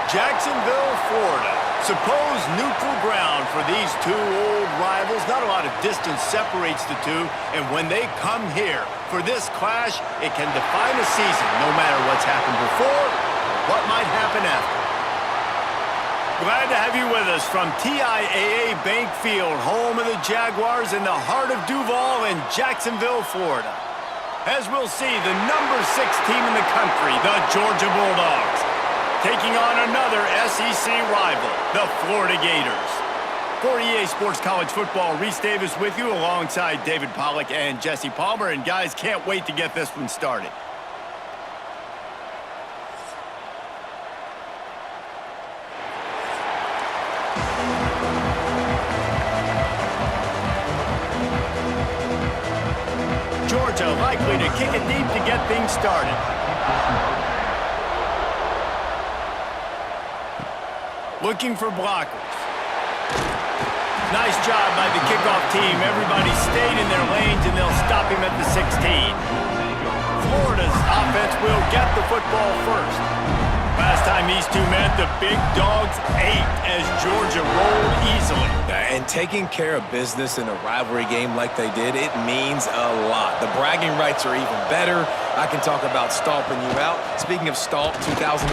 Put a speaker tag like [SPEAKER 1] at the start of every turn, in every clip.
[SPEAKER 1] Jacksonville, Florida. Supposed neutral ground for these two old rivals. Not a lot of distance separates the two, and when they come here for this clash, it can define a season, no matter what's happened before, what might happen after. Glad to have you with us from TIAA Bank Field, home of the Jaguars in the heart of Duval in Jacksonville, Florida. As we'll see, the number 6 team in the country, the Georgia Bulldogs, taking on another SEC rival, the Florida Gators. For EA Sports College Football, Reese Davis with you alongside David Pollack and Jesse Palmer. And guys, can't wait to get this one started. Georgia likely to kick it deep to get things started. Looking for blockers. Nice job by the kickoff team. Everybody stayed in their lanes, and they'll stop him at the 16. Florida's offense will get the football first. Last time these two met, the big dogs ate as Georgia rolled easily.
[SPEAKER 2] And taking care of business in a rivalry game like they did, it means a lot. The bragging rights are even better. I can talk about stomping you out. Speaking of stomp, 2007,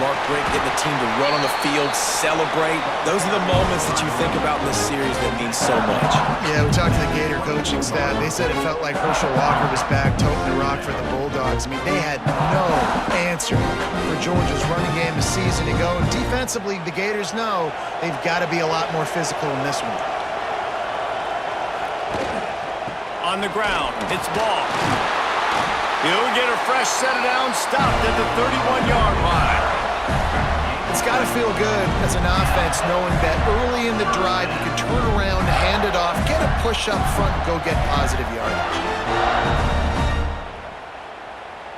[SPEAKER 2] Mark Richt getting the team to run on the field, celebrate. Those are the moments that you think about in this series that mean so much.
[SPEAKER 3] Yeah, we talked to the Gator coaching staff. They said it felt like Herschel Walker was back toting the rock for the Bulldogs. I mean, they had no answer for Georgia's running game a season ago. And defensively, the Gators know they've got to be a lot more physical in this one.
[SPEAKER 1] On the ground, it's ball. He'll get a fresh set down, stopped at the 31-yard line.
[SPEAKER 3] It's got to feel good as an offense knowing that early in the drive you can turn around, hand it off, get a push up front, and go get positive yardage.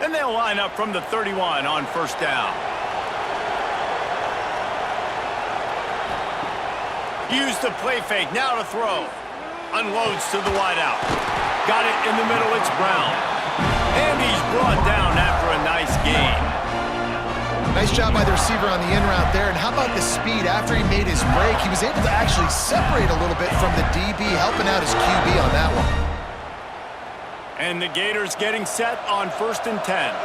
[SPEAKER 1] And they'll line up from the 31 on first down. Use the play fake, now to throw. Unloads to the wideout. Got it in the middle, it's Brown. And he's brought down after a nice gain.
[SPEAKER 3] Nice job by the receiver on the in route there. And how about the speed? After he made his break, he was able to actually separate a little bit from the DB, helping out his QB on that one.
[SPEAKER 1] And the Gators getting set on 1st and 10.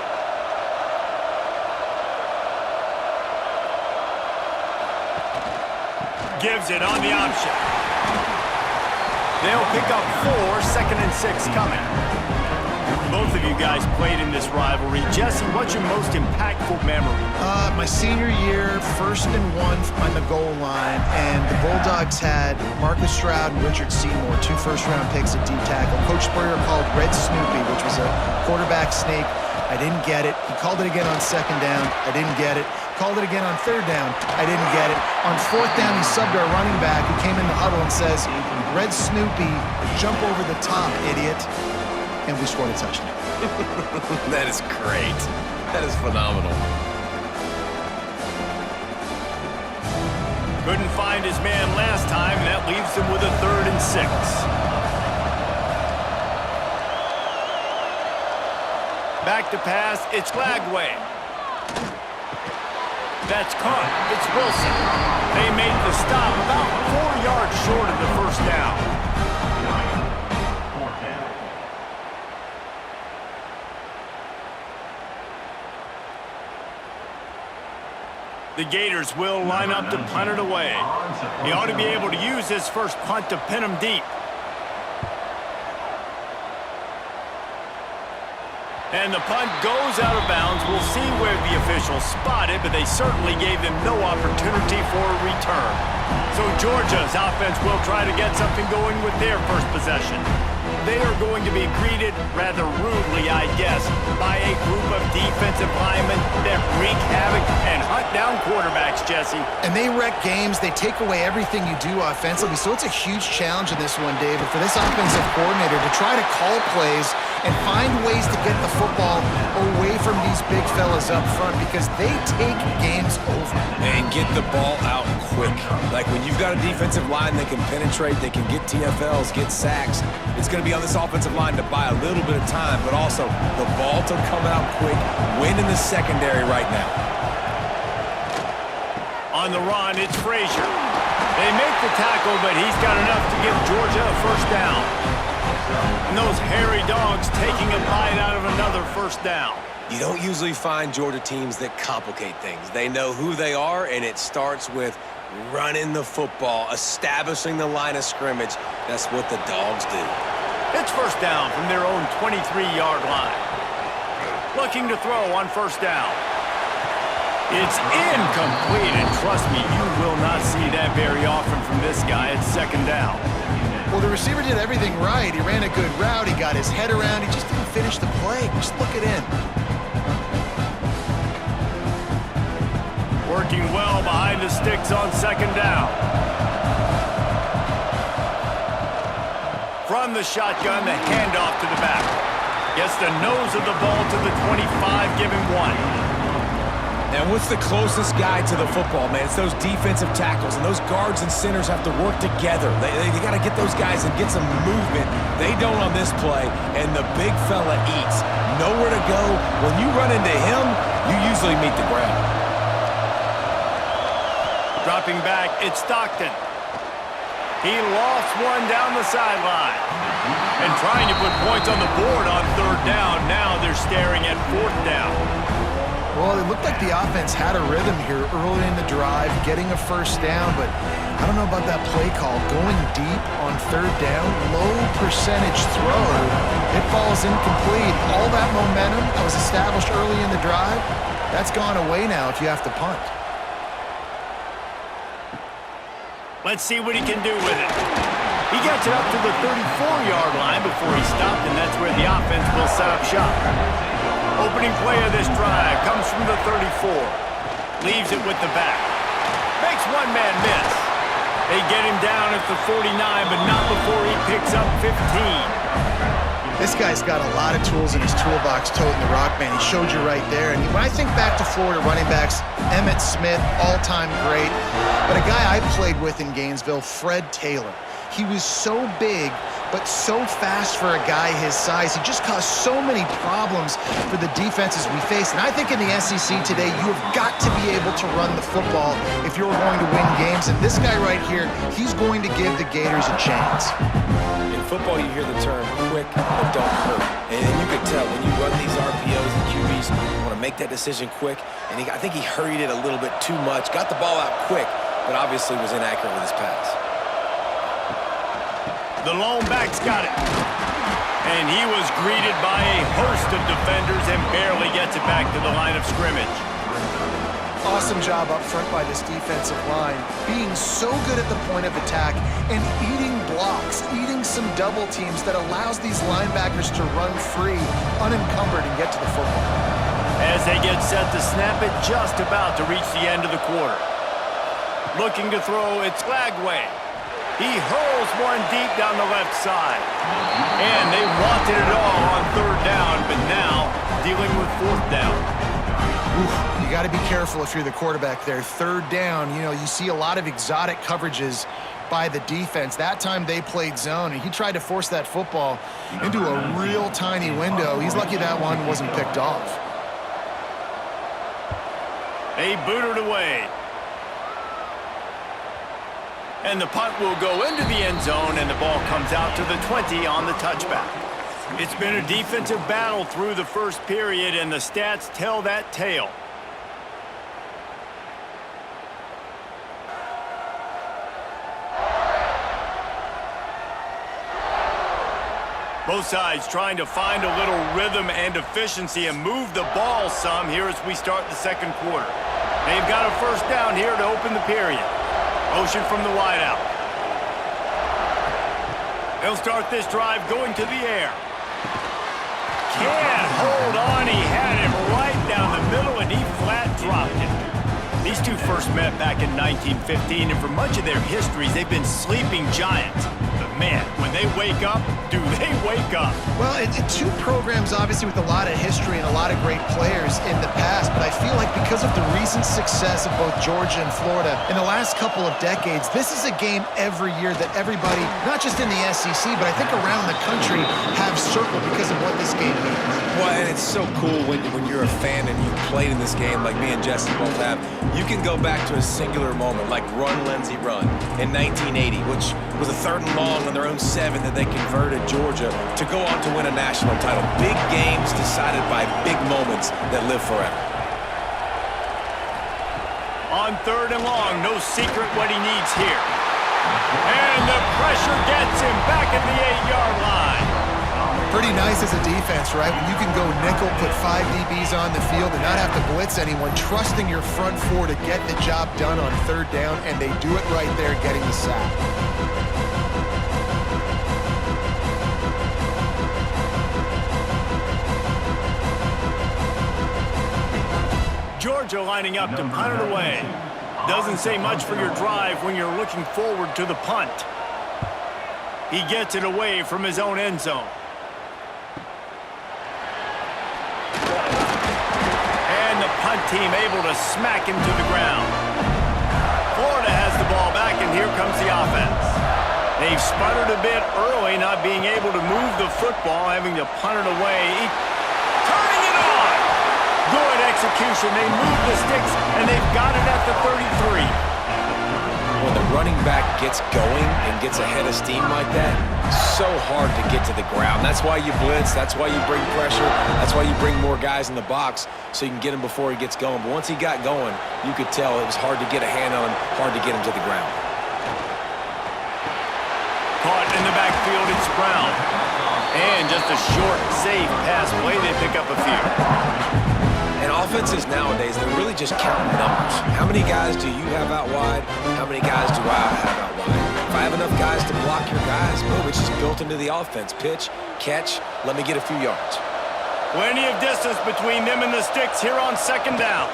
[SPEAKER 1] Gives it on the option. They'll pick up 4, 2nd and 6 coming. Both of you guys played in this rivalry. Jesse, what's your most impactful memory?
[SPEAKER 3] My senior year, 1st and 1 on the goal line, and the Bulldogs had Marcus Stroud and Richard Seymour, 2 first-round picks at D-tackle. Coach Spurrier called Red Snoopy, which was a quarterback snake. I didn't get it. He called it again on 2nd down. I didn't get it. Called it again on 3rd down. I didn't get it. On 4th down, he subbed our running back who came in the huddle and says, Red Snoopy, jump over the top, idiot. And we scored a touchdown.
[SPEAKER 2] That is great. That is phenomenal.
[SPEAKER 1] Couldn't find his man last time, and that leaves him with a 3rd and 6. Back to pass, it's Lagway. That's caught. It's Wilson. They made the stop about 4 yards short of the first down. The Gators will line up to punt it away. He ought to be able to use his first punt to pin him deep. And the punt goes out of bounds. We'll see where the officials spot it, but they certainly gave them no opportunity for a return. So Georgia's offense will try to get something going with their first possession. They are going to be greeted rather rudely, I guess, by a group of defensive linemen that wreak havoc and hunt down quarterbacks, Jesse.
[SPEAKER 3] And they wreck games. They take away everything you do offensively. So it's a huge challenge in this one, David, for this offensive coordinator to try to call plays and find ways to get the football away from these big fellas up front because they take games over.
[SPEAKER 2] And get the ball out quick. Like when you've got a defensive line that can penetrate, they can get TFLs, get sacks, it's going to be on this offensive line to buy a little bit of time, but also the ball to come out quick, win in the secondary right now.
[SPEAKER 1] On the run, it's Frazier. They make the tackle, but he's got enough to give Georgia a first down. And those hairy dogs taking a bite out of another first down.
[SPEAKER 2] You don't usually find Georgia teams that complicate things. They know who they are, and it starts with running the football, establishing the line of scrimmage. That's what the Dogs do.
[SPEAKER 1] It's first down from their own 23-yard line. Looking to throw on first down. It's incomplete, and trust me, you will not see that very often from this guy at second down.
[SPEAKER 3] Well, the receiver did everything right. He ran a good route. He got his head around. He just didn't finish the play. Just look it in.
[SPEAKER 1] Working well behind the sticks on second down. From the shotgun, the handoff to the back. Gets the nose of the ball to the 25, giving one.
[SPEAKER 2] And what's the closest guy to the football, man? It's those defensive tackles, and those guards and centers have to work together. They got to get those guys and get some movement. They don't on this play, and the big fella eats. Nowhere to go. When you run into him, you usually meet the ground.
[SPEAKER 1] Dropping back, it's Stockton. He lofts one down the sideline. And trying to put points on the board on third down. Now they're staring at fourth down.
[SPEAKER 3] Well, it looked like the offense had a rhythm here early in the drive, getting a first down, but I don't know about that play call. Going deep on third down, low percentage throw, it falls incomplete. All that momentum that was established early in the drive, that's gone away now if you have to punt.
[SPEAKER 1] Let's see what he can do with it. He gets it up to the 34-yard line before he stopped, and that's where the offense will set up shop. Opening play of this drive comes from the 34. Leaves it with the back. Makes one man miss. They get him down at the 49, but not before he picks up 15.
[SPEAKER 3] This guy's got a lot of tools in his toolbox, toting the rock, man. He showed you right there. And when I think back to Florida running backs, Emmitt Smith, all-time great. But a guy I played with in Gainesville, Fred Taylor. He was so big, but so fast for a guy his size. He just caused so many problems for the defenses we face. And I think in the SEC today, you have got to be able to run the football if you're going to win games. And this guy right here, he's going to give the Gators a chance.
[SPEAKER 2] In football, you hear the term quick but don't hurt. And you can tell when you run these RPOs, the QBs want to make that decision quick. And I think he hurried it a little bit too much. Got the ball out quick, but obviously was inaccurate with his pass.
[SPEAKER 1] The lone back's got it. And he was greeted by a host of defenders and barely gets it back to the line of scrimmage.
[SPEAKER 3] Awesome job up front by this defensive line, being so good at the point of attack and eating blocks, eating some double teams that allows these linebackers to run free, unencumbered, and get to the football.
[SPEAKER 1] As they get set to snap it, just about to reach the end of the quarter. Looking to throw, it's Lagway. He hurls one deep down the left side. And they wanted it all on third down, but now dealing with fourth down.
[SPEAKER 3] Oof, you got to be careful if you're the quarterback there. Third down, you see a lot of exotic coverages by the defense. That time they played zone, and he tried to force that football into a real tiny window. He's lucky that one wasn't picked off.
[SPEAKER 1] They boot it away. And the punt will go into the end zone, and the ball comes out to the 20 on the touchback. It's been a defensive battle through the first period, and the stats tell that tale. Both sides trying to find a little rhythm and efficiency and move the ball some here as we start the second quarter. They've got a first down here to open the period. Motion from the wideout. They'll start this drive going to the air. Can't hold on. He had him right down the middle, and he flat dropped it. These two first met back in 1915, and for much of their histories, they've been sleeping giants. But man, when they wake up, do they wake up?
[SPEAKER 3] Well, two programs obviously with a lot of history and a lot of great players in the past, but I feel like because of the recent success of both Georgia and Florida in the last couple of decades, this is a game every year that everybody, not just in the SEC, but I think around the country, have circled because of what this game means.
[SPEAKER 2] Well, and it's so cool when you're a fan and you played in this game like me and Jesse both have, you can go back to a singular moment like Run, Lindsey, Run in 1980, which was a 3rd and long on their own 7 that they converted Georgia to go on to win a national title. Big games decided by big moments that live forever.
[SPEAKER 1] On 3rd and long, no secret what he needs here. And the pressure gets him back at the 8-yard line.
[SPEAKER 3] Pretty nice as a defense, right? When you can go nickel, put 5 DBs on the field and not have to blitz anyone, trusting your front 4 to get the job done on 3rd down, and they do it right there, getting the sack.
[SPEAKER 1] Georgia lining up to punt it away. Doesn't say much for your drive when you're looking forward to the punt. He gets it away from his own end zone. And the punt team able to smack him to the ground. Florida has the ball back, and here comes the offense. They've sputtered a bit early, not being able to move the football, having to punt it away. Turning it on! Good execution. They move the sticks, and they've got it at the 33.
[SPEAKER 2] When the running back gets going and gets ahead of steam like that, so hard to get to the ground. That's why you blitz. That's why you bring pressure. That's why you bring more guys in the box so you can get him before he gets going. But once he got going, you could tell it was hard to get a hand on him, hard to get him to the ground.
[SPEAKER 1] Caught in the backfield, it's Brown. And just a short, safe pass play. They pick up a few.
[SPEAKER 2] And offenses nowadays, they're really just counting numbers. How many guys do you have out wide? How many guys do I have out wide? If I have enough guys to block your guys, boom, it's just built into the offense. Pitch, catch, let me get a few yards.
[SPEAKER 1] Plenty of distance between them and the sticks here on 2nd down.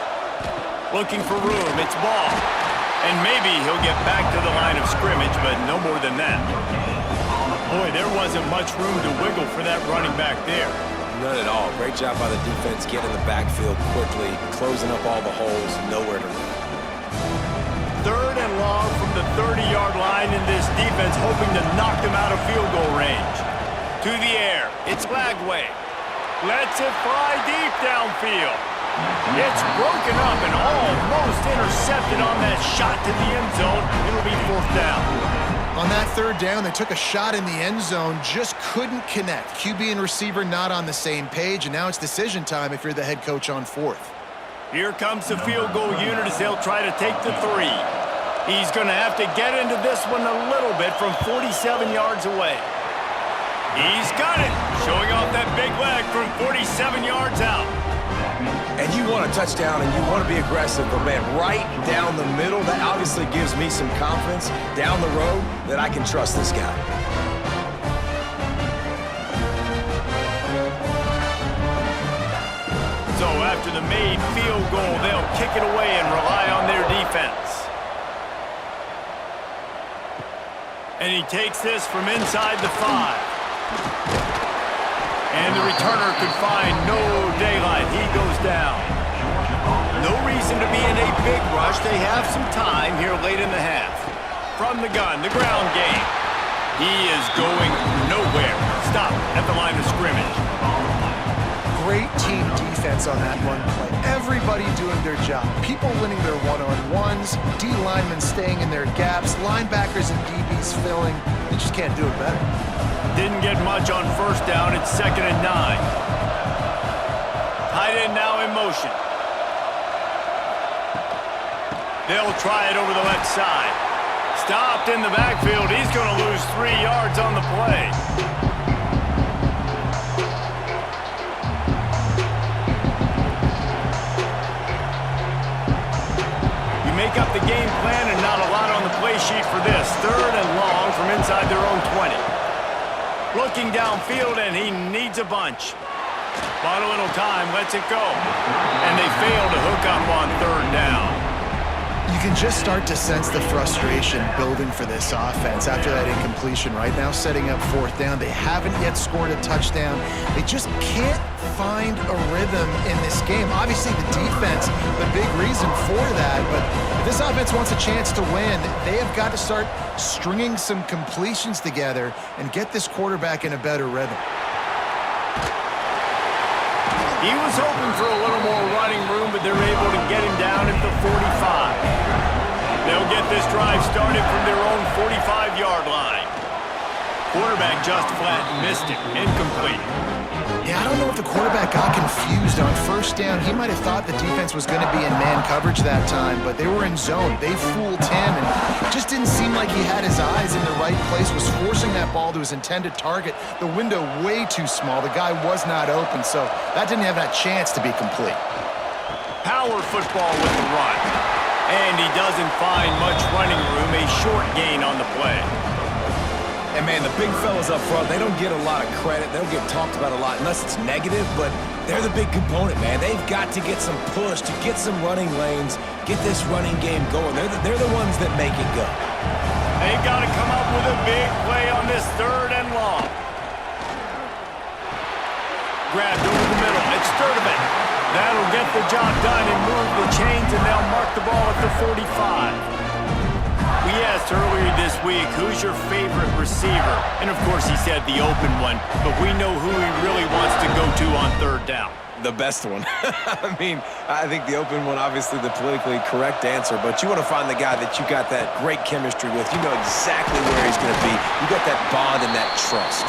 [SPEAKER 1] Looking for room, it's ball. And maybe he'll get back to the line of scrimmage, but no more than that. Boy, there wasn't much room to wiggle for that running back there.
[SPEAKER 2] None at all. Great job by the defense getting in the backfield quickly, closing up all the holes, nowhere to run.
[SPEAKER 1] 3rd and long from the 30-yard line, in this defense hoping to knock them out of field goal range. To the air, it's Lagway. Lets it fly deep downfield. It's broken up and almost intercepted on that shot to the end zone. It'll be 4th down.
[SPEAKER 3] On that 3rd down, they took a shot in the end zone, just couldn't connect. QB and receiver not on the same page, and now it's decision time if you're the head coach on 4th.
[SPEAKER 1] Here comes the field goal unit as they'll try to take the 3. He's going to have to get into this one a little bit from 47 yards away. He's got it, showing off that big leg from 47 yards out.
[SPEAKER 2] And you want a touchdown and you want to be aggressive, but man, right down the middle, that obviously gives me some confidence down the road that I can trust this guy.
[SPEAKER 1] So after the made field goal, they'll kick it away and rely on their defense. And he takes this from inside the 5. And the returner could find no daylight. He goes down. No reason to be in a big rush. They have some time here late in the half. From the gun, the ground game. He is going nowhere. Stop at the line of scrimmage.
[SPEAKER 3] Great team defense on that run play. Everybody doing their job. People winning their one-on-ones, D linemen staying in their gaps, linebackers and DBs filling. They just can't do it better.
[SPEAKER 1] Didn't get much on 1st down. It's 2nd and 9. Tight end now in motion. They'll try it over the left side. Stopped in the backfield. He's going to lose 3 yards on the play. You make up the game plan and not a lot on the play sheet for this. 3rd and long from inside their own 20. Looking downfield, and he needs a bunch. Bought a little time, lets it go. And they fail to hook up on 3rd down.
[SPEAKER 3] You can just start to sense the frustration building for this offense after that incompletion. Right now, setting up 4th down. They haven't yet scored a touchdown. They just can't find a rhythm in this game. Obviously, the defense, the big reason for that. But if this offense wants a chance to win, they have got to start stringing some completions together and get this quarterback in a better rhythm.
[SPEAKER 1] He was hoping for a little more running room, but this drive started from their own 45-yard line. Quarterback just flat missed it. Incomplete.
[SPEAKER 3] Yeah, I don't know if the quarterback got confused on first down. He might have thought the defense was going to be in man coverage that time, but they were in zone. They fooled him, and it just didn't seem like he had his eyes in the right place, was forcing that ball to his intended target. The window way too small. The guy was not open, so that didn't have that chance to be complete.
[SPEAKER 1] Power football with the run. And he doesn't find much running room. A short gain on the play.
[SPEAKER 2] And, man, the big fellas up front, they don't get a lot of credit. They don't get talked about a lot unless it's negative, but they're the big component, man. They've got to get some push, to get some running lanes, get this running game going. They're the ones that make it go.
[SPEAKER 1] They got to come up with a big play on this 3rd and long. Grabbed over the middle. It's Sturdivant. That'll get the job done and move the chains, and they'll mark the ball at the 45. We asked earlier this week, who's your favorite receiver? And, of course, he said the open one, but we know who he really wants to go to on 3rd down.
[SPEAKER 2] The best one. I mean, I think the open one, obviously the politically correct answer, but you want to find the guy that you got that great chemistry with. You know exactly where he's going to be. You got that bond and that trust.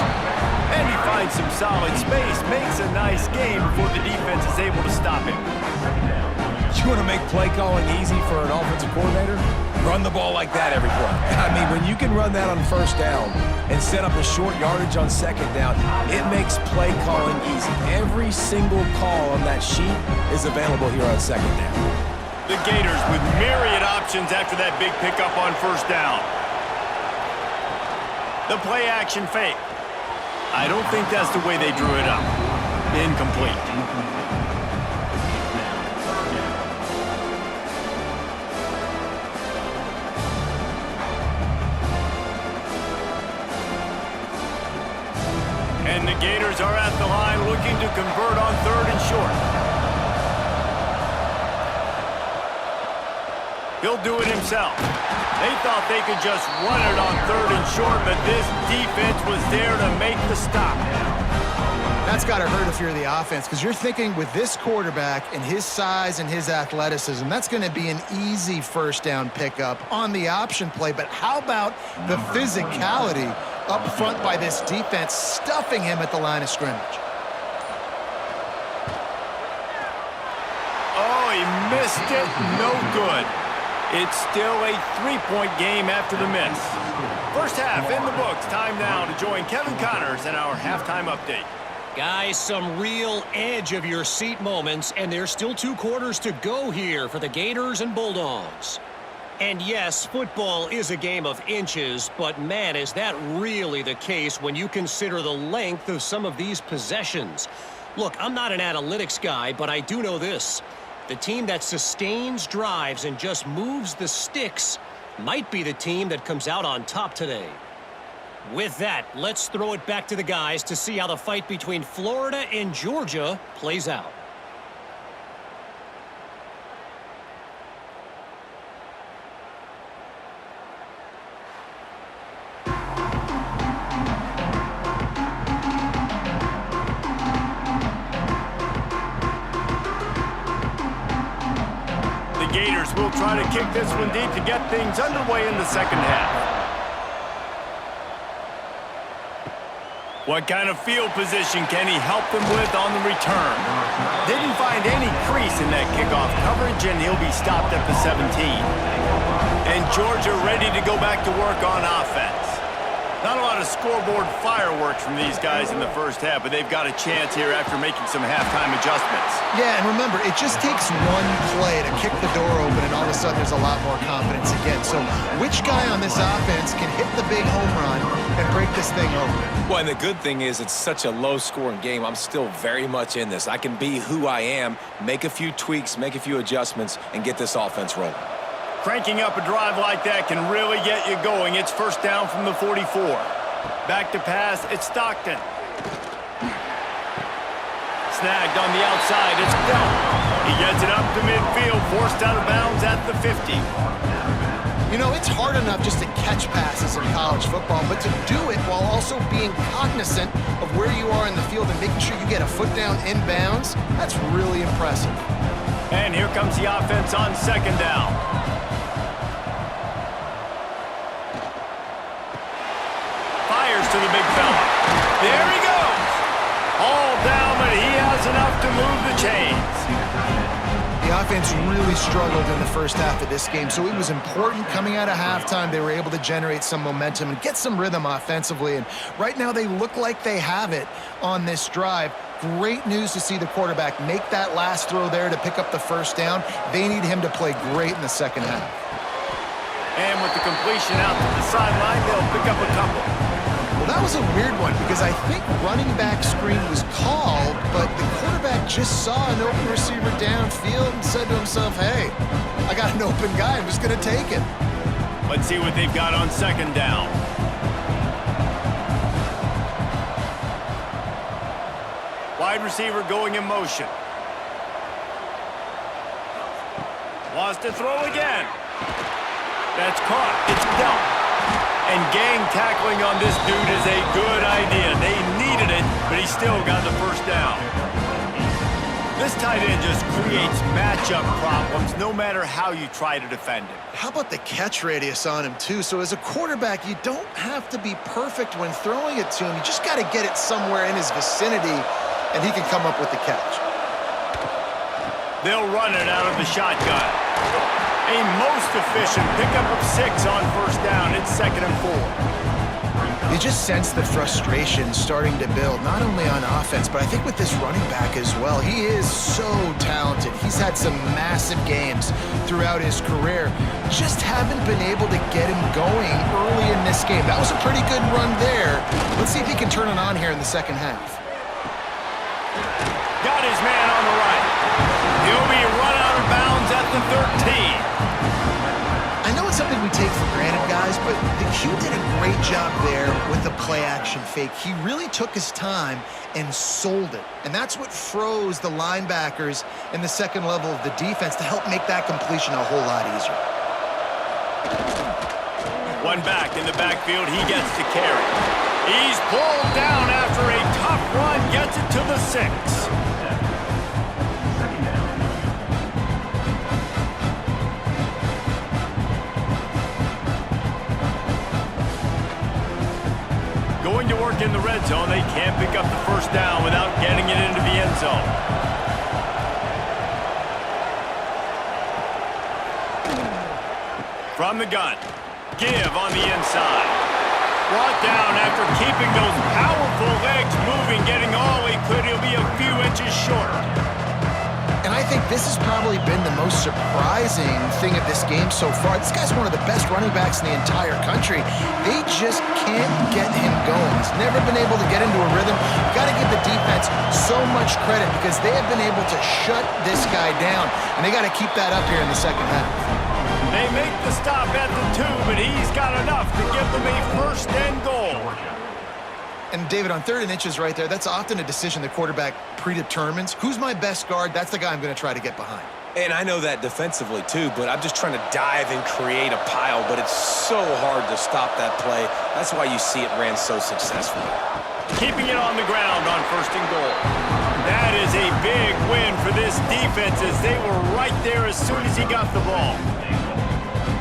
[SPEAKER 1] And he finds some solid space, makes a nice game before the defense is able to stop him.
[SPEAKER 2] You want to make play calling easy for an offensive coordinator? Run the ball like that every play. I mean, when you can run that on 1st down and set up a short yardage on 2nd down, it makes play calling easy. Every single call on that sheet is available here on 2nd down.
[SPEAKER 1] The Gators with myriad options after that big pickup on 1st down. The play action fake. I don't think that's the way they drew it up. Incomplete. And the Gators are at the line looking to convert on 3rd and short. He'll do it himself. They thought they could just run it on 3rd and short, but this defense was there to make the stop.
[SPEAKER 3] That's got to hurt if you're the offense, because you're thinking with this quarterback and his size and his athleticism, that's going to be an easy 1st down pickup on the option play. But how about the physicality up front by this defense, stuffing him at the line of scrimmage?
[SPEAKER 1] Oh, he missed it. No good. It's still a 3-point game after the miss. First half in the books. Time now to join Kevin Connors in our halftime update.
[SPEAKER 4] Guys, some real edge-of-your-seat moments, and there's still 2 quarters to go here for the Gators and Bulldogs. And yes, football is a game of inches, but man, is that really the case when you consider the length of some of these possessions. Look, I'm not an analytics guy, but I do know this. The team that sustains drives and just moves the sticks might be the team that comes out on top today. With that, let's throw it back to the guys to see how the fight between Florida and Georgia plays out.
[SPEAKER 1] The Gators will try to kick this one deep to get things underway in the 2nd half. What kind of field position can he help them with on the return? Didn't find any crease in that kickoff coverage, and he'll be stopped at the 17. And Georgia ready to go back to work on offense. Not a lot of scoreboard fireworks from these guys in the 1st half, but they've got a chance here after making some halftime adjustments.
[SPEAKER 3] Yeah, and remember, it just takes one play to kick the door open, and all of a sudden there's a lot more confidence again. So which guy on this offense can hit the big home run and break this thing open?
[SPEAKER 2] Well, and the good thing is it's such a low-scoring game. I'm still very much in this. I can be who I am, make a few tweaks, make a few adjustments, and get this offense rolling.
[SPEAKER 1] Cranking up a drive like that can really get you going. It's 1st down from the 44. Back to pass, it's Stockton. Snagged on the outside, it's Bell. He gets it up to midfield, forced out of bounds at the 50.
[SPEAKER 3] You know, it's hard enough just to catch passes in college football, but to do it while also being cognizant of where you are in the field and making sure you get a foot down inbounds, that's really impressive.
[SPEAKER 1] And here comes the offense on 2nd down. to the big fella. There he goes. All down, but he has enough to move the chains.
[SPEAKER 3] The offense really struggled in the first half of this game, so it was important coming out of halftime. They were able to generate some momentum and get some rhythm offensively, and right now they look like they have it on this drive. Great news to see the quarterback make that last throw there to pick up the first down. They need him to play great in the second half.
[SPEAKER 1] And with the completion out to the sideline, they'll pick up a couple.
[SPEAKER 3] Well, that was a weird one because I think running back screen was called, but the quarterback just saw an open receiver downfield and said to himself, hey, I got an open guy. I'm just going to take it.
[SPEAKER 1] Let's see what they've got on second down. Wide receiver going in motion. Wants to throw again. That's caught. It's dealt. And gang tackling on this dude is a good idea. They needed it, but he still got the first down. This tight end just creates matchup problems no matter how you try to defend him.
[SPEAKER 3] How about the catch radius on him, too? So as a quarterback, you don't have to be perfect when throwing it to him. You just got to get it somewhere in his vicinity, and he can come up with the catch.
[SPEAKER 1] They'll run it out of the shotgun. A most efficient pickup of 6 on first down. It's 2nd and 4.
[SPEAKER 3] You just sense the frustration starting to build, not only on offense, but I think with this running back as well. He is so talented. He's had some massive games throughout his career. Just haven't been able to get him going early in this game. That was a pretty good run there. Let's see if he can turn it on here in the second half.
[SPEAKER 1] Got his man on the right. He'll be run out of bounds at the 13.
[SPEAKER 3] I know it's something we take for granted, guys, but the Q did a great job there with the play-action fake. He really took his time and sold it. And that's what froze the linebackers in the second level of the defense to help make that completion a whole lot easier.
[SPEAKER 1] One back in the backfield. He gets to carry. He's pulled down after a tough run. Gets it to the 6. Going to work in the red zone. They can't pick up the first down without getting it into the end zone. From the gun. Give on the inside. Brought down after keeping those powerful legs moving, getting all he could. He'll be a few inches short.
[SPEAKER 3] And I think this has probably been the most surprising thing of this game so far. This guy's one of the best running backs in the entire country. They just can't get him going. He's never been able to get into a rhythm. You've got to give the defense so much credit because they have been able to shut this guy down. And they got to keep that up here in the second half.
[SPEAKER 1] They make the stop at the 2, but he's got enough to give them a first and goal.
[SPEAKER 3] And David, on 3rd and inches right there, that's often a decision the quarterback predetermines. Who's my best guard? That's the guy I'm going to try to get behind.
[SPEAKER 2] And I know that defensively, too, but I'm just trying to dive and create a pile, but it's so hard to stop that play. That's why you see it ran so successfully.
[SPEAKER 1] Keeping it on the ground on 1st and goal. That is a big win for this defense as they were right there as soon as he got the ball.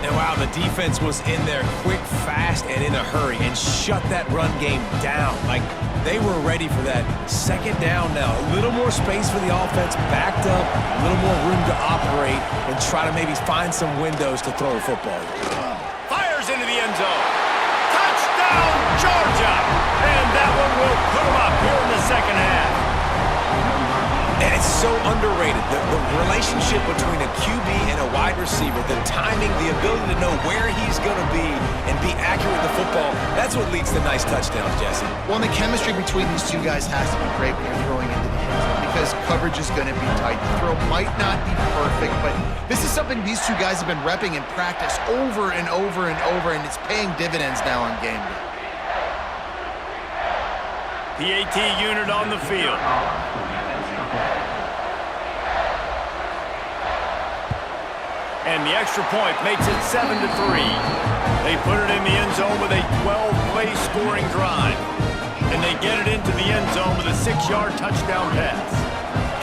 [SPEAKER 2] And wow, the defense was in there quick, fast, and in a hurry and shut that run game down. Like, they were ready for that second down now. A little more space for the offense, backed up, a little more room to operate and try to maybe find some windows to throw a football.
[SPEAKER 1] Fires into the end zone. Touchdown, Georgia! And that one will put them up here in the second half.
[SPEAKER 2] And it's so underrated. The relationship between a QB and a wide receiver, the timing, the ability to know where he's going to be and be accurate with the football, that's what leads to nice touchdowns, Jesse.
[SPEAKER 3] Well, and the chemistry between these two guys has to be great when you're throwing into the end zone because coverage is going to be tight. The throw might not be perfect, but this is something these two guys have been repping in practice over and over and over, and it's paying dividends now on game day.
[SPEAKER 1] PAT unit on the field. And the extra point makes it 7-3. They put it in the end zone with a 12-play scoring drive. And they get it into the end zone with a 6-yard touchdown pass.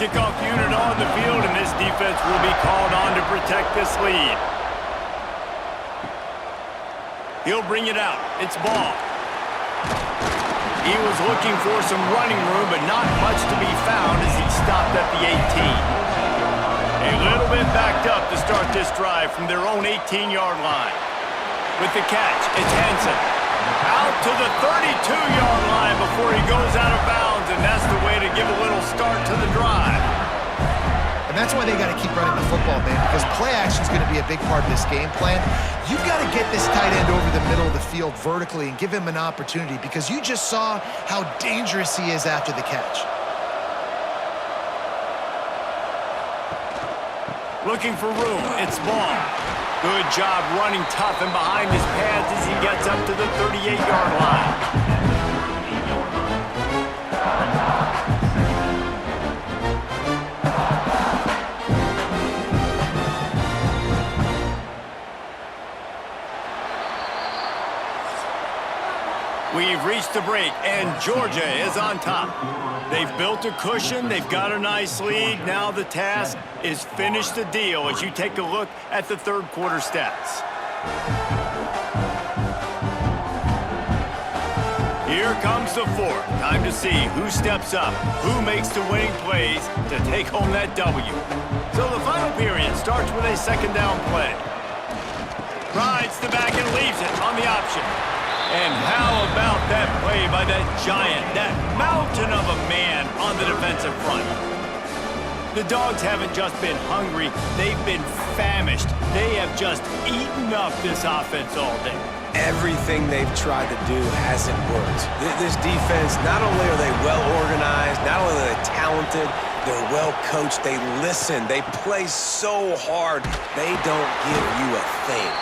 [SPEAKER 1] Kickoff unit on the field, and this defense will be called on to protect this lead. He'll bring it out. It's ball. He was looking for some running room, but not much to be found as he stopped at the 18. A little bit backed up to start this drive from their own 18-yard line. With the catch, it's Henson. Out to the 32-yard line before he goes out of bounds, and that's the way to give a little start to the drive.
[SPEAKER 3] And that's why they got to keep running the football, man, because play action is going to be a big part of this game plan. You've got to get this tight end over the middle of the field vertically and give him an opportunity, because you just saw how dangerous he is after the catch.
[SPEAKER 1] Looking for room, it's Long. Good job running tough and behind his pads as he gets up to the 38-yard line. We've reached the break, and Georgia is on top. They've built a cushion. They've got a nice lead. Now the task is finish the deal as you take a look at the third quarter stats. Here comes the fourth. Time to see who steps up, who makes the winning plays to take home that W. So the final period starts with a second down play. Rides the back and leaves it on the option. And how about that play by that giant, that mountain of a man on the defensive front? The Dogs haven't just been hungry, they've been famished. They have just eaten up this offense all day.
[SPEAKER 2] Everything they've tried to do hasn't worked. This defense, not only are they well organized, not only are they talented, they're well coached, they listen, they play so hard, they don't give you a thing.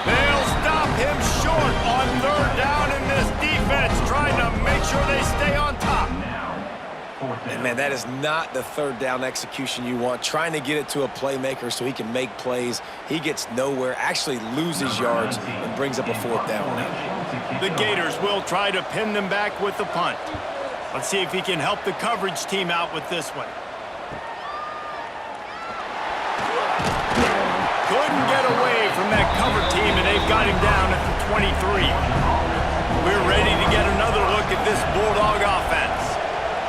[SPEAKER 1] They'll stop him short on third down in this defense, trying to make sure they stay on top.
[SPEAKER 2] And man, that is not the third down execution you want. Trying to get it to a playmaker so he can make plays. He gets nowhere, actually loses yards, and brings up a fourth down.
[SPEAKER 1] The Gators will try to pin them back with the punt. Let's see if he can help the coverage team out with this one. Couldn't get away from that cover team, and they've got him down at the 23. We're ready to get another look at this Bulldog offense.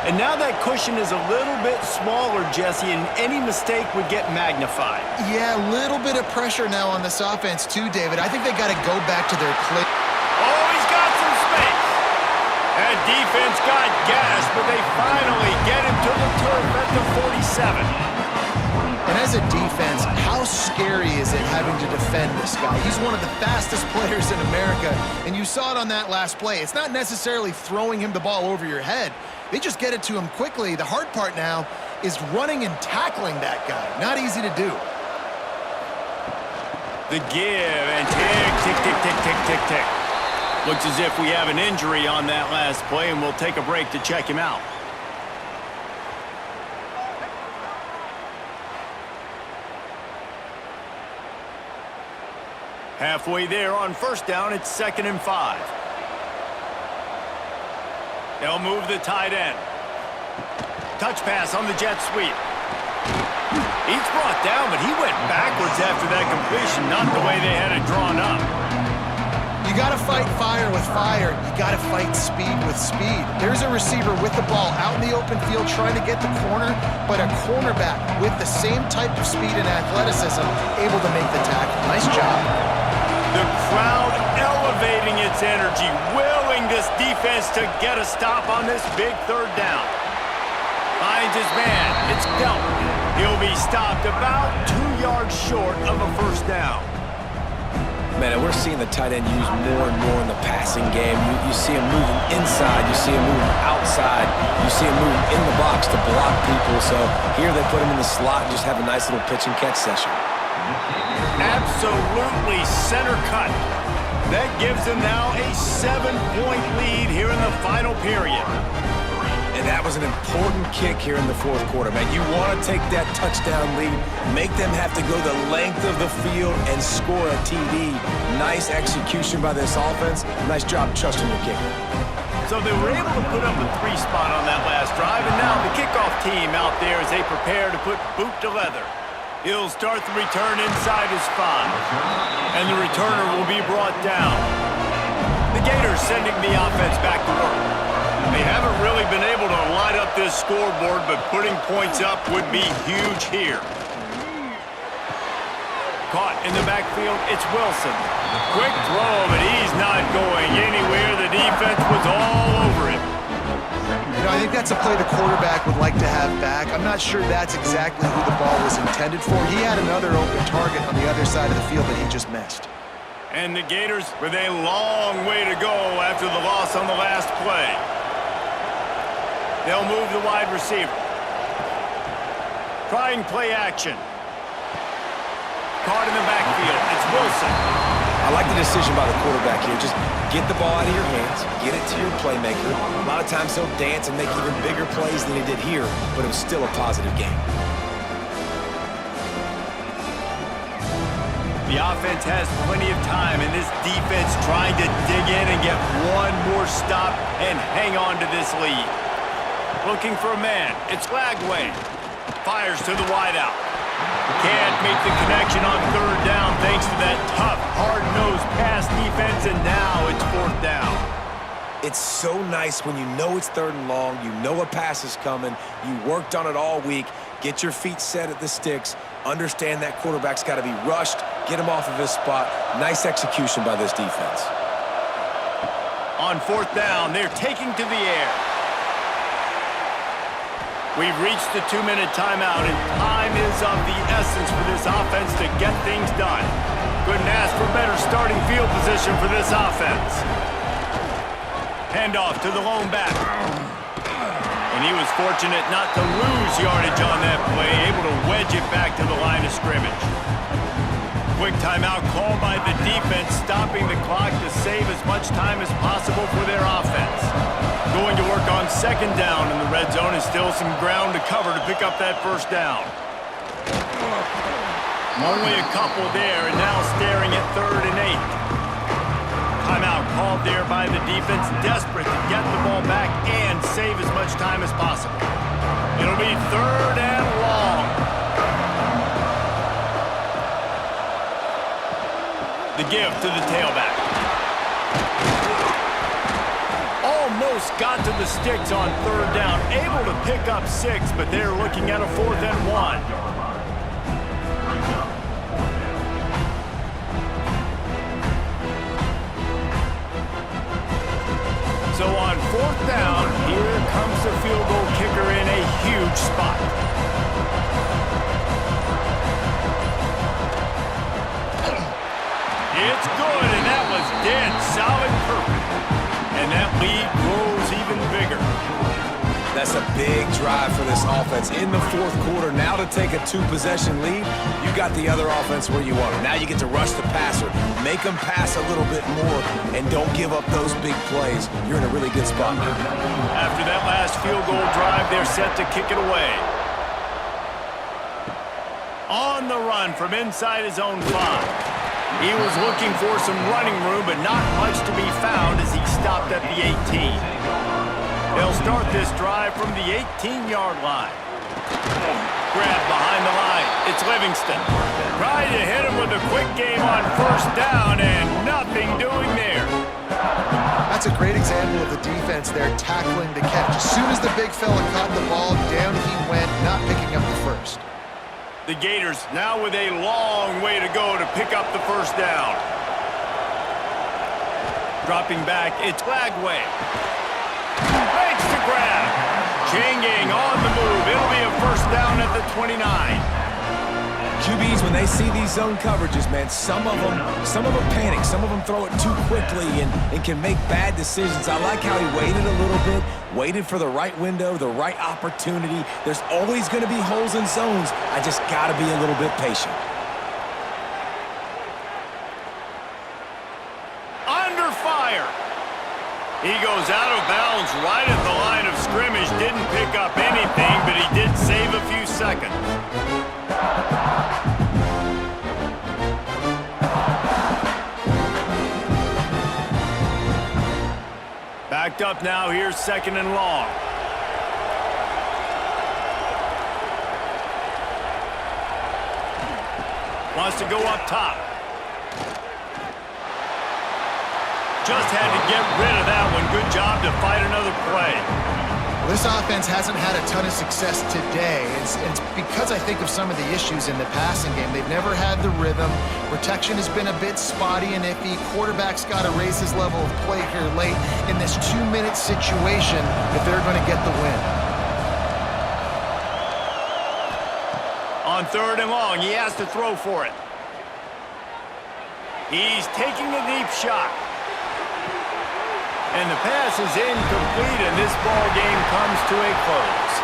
[SPEAKER 1] And now that cushion is a little bit smaller, Jesse, and any mistake would get magnified.
[SPEAKER 3] Yeah, a little bit of pressure now on this offense too, David. I think they got to go back to their play.
[SPEAKER 1] Oh, he's got some space. That defense got gashed, but they finally get him to the turf at the 47.
[SPEAKER 3] And as a defense, how scary is it having to defend this guy? He's one of the fastest players in America, and you saw it on that last play. It's not necessarily throwing him the ball over your head. They just get it to him quickly. The hard part now is running and tackling that guy. Not easy to do.
[SPEAKER 1] The give and tick, tick, tick, tick, tick, tick, tick. Looks as if we have an injury on that last play, and we'll take a break to check him out. Halfway there on first down, it's 2nd and 5. They'll move the tight end. Touch pass on the jet sweep. He's brought down, but he went backwards after that completion, not the way they had it drawn up.
[SPEAKER 3] You got to fight fire with fire. You got to fight speed with speed. There's a receiver with the ball out in the open field trying to get the corner, but a cornerback with the same type of speed and athleticism able to make the tackle. Nice job.
[SPEAKER 1] The crowd elevating its energy, willing this defense to get a stop on this big third down. Finds his man. It's Delp. He'll be stopped about 2 yards short of a first down.
[SPEAKER 2] Man, and we're seeing the tight end used more and more in the passing game. You see him moving inside. You see him moving outside. You see him moving in the box to block people. So here they put him in the slot and just have a nice little pitch and catch session.
[SPEAKER 1] Absolutely center cut. That gives them now a 7-point lead here in the final period.
[SPEAKER 2] And that was an important kick here in the fourth quarter, man. You want to take that touchdown lead, make them have to go the length of the field and score a TD. Nice execution by this offense. Nice job trusting your kicker.
[SPEAKER 1] So they were able to put up a 3 spot on that last drive, and now the kickoff team out there as they prepare to put boot to leather. He'll start the return inside his 5, and the returner will be brought down. The Gators sending the offense back to work. They haven't really been able to light up this scoreboard, but putting points up would be huge here. Caught in the backfield, it's Wilson. Quick throw, but he's not going anywhere. The defense was all over him.
[SPEAKER 3] You know, I think that's a play the quarterback would like to have back. I'm not sure that's exactly who the ball was intended for. He had another open target on the other side of the field that he just missed.
[SPEAKER 1] And the Gators with a long way to go after the loss on the last play. They'll move the wide receiver. Trying play action. Caught in the backfield. It's Wilson.
[SPEAKER 2] I like the decision by the quarterback here. Just get the ball out of your hands, get it to your playmaker. A lot of times he'll dance and make even bigger plays than he did here, but it was still a positive game.
[SPEAKER 1] The offense has plenty of time, and this defense trying to dig in and get one more stop and hang on to this lead. Looking for a man. It's Lagway. Fires to the wideout. Can't make the connection on third down thanks to that tough, hard-nosed pass defense, and now it's fourth down.
[SPEAKER 2] It's so nice when you know it's third and long, you know a pass is coming, you worked on it all week, get your feet set at the sticks, understand that quarterback's got to be rushed, get him off of his spot. Nice execution by this defense.
[SPEAKER 1] On fourth down, they're taking to the air. We've reached the 2-minute timeout, and time is of the essence for this offense to get things done. Couldn't ask for better starting field position for this offense. Handoff to the lone back. And he was fortunate not to lose yardage on that play, able to wedge it back to the line of scrimmage. Quick timeout called by the defense, stopping the clock to save as much time as possible for their offense. Going to work on second down in the red zone, and still some ground to cover to pick up that first down. Only a couple there, and now staring at 3rd and 8. Timeout called there by the defense, desperate to get the ball back and save as much time as possible. It'll be 3rd and long. The give to the tailback. Almost got to the sticks on 3rd down, able to pick up 6, but they're looking at a 4th and 1. So on 4th down, here comes the field goal kicker in a huge spot. It's good, and that was dead solid perfect. And that lead grows even bigger.
[SPEAKER 2] That's a big drive for this offense in the 4th quarter. Now to take a 2-possession lead, you got the other offense where you want them. Now you get to rush the passer, make them pass a little bit more, and don't give up those big plays. You're in a really good spot now.
[SPEAKER 1] After that last field goal drive, they're set to kick it away. On the run from inside his own 5. He was looking for some running room, but not much to be found as he stopped at the 18. They'll start this drive from the 18-yard line. Grab behind the line. It's Livingston. Tried to hit him with a quick game on 1st down, and nothing doing there.
[SPEAKER 3] That's a great example of the defense there tackling the catch. As soon as the big fella caught the ball, down he went, not picking up the first.
[SPEAKER 1] The Gators now with a long way to go to pick up the 1st down. Dropping back, it's Lagway. Makes the grab. Chain gang on the move. It'll be a 1st down at the 29.
[SPEAKER 2] QBs, when they see these zone coverages, man, some of them panic. Some of them throw it too quickly and can make bad decisions. I like how he waited a little bit, waited for the right window, the right opportunity. There's always going to be holes in zones. I just got to be a little bit patient.
[SPEAKER 1] Under fire. He goes out of bounds right at the line of scrimmage. Didn't pick up anything, but he did save a few seconds. Backed up now, here's 2nd and long. Wants to go up top. Just had to get rid of that one. Good job to fight another play.
[SPEAKER 3] Well, this offense hasn't had a ton of success today. It's because I think of some of the issues in the passing game. They've never had the rhythm. Protection has been a bit spotty and iffy. Quarterback's got to raise his level of play here late in this 2-minute situation if they're going to get the win.
[SPEAKER 1] On 3rd and long, he has to throw for it. He's taking a deep shot. And the pass is incomplete, and this ball game comes to a close.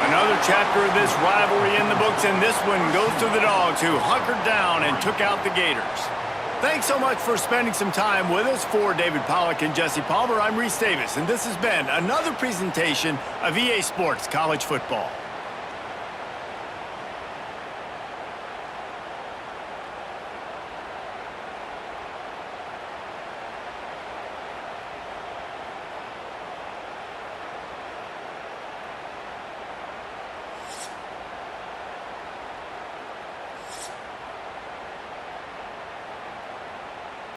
[SPEAKER 1] Another chapter of this rivalry in the books, and this one goes to the Dogs, who hunkered down and took out the Gators. Thanks so much for spending some time with us. For David Pollack and Jesse Palmer, I'm Reese Davis, and this has been another presentation of EA Sports College Football.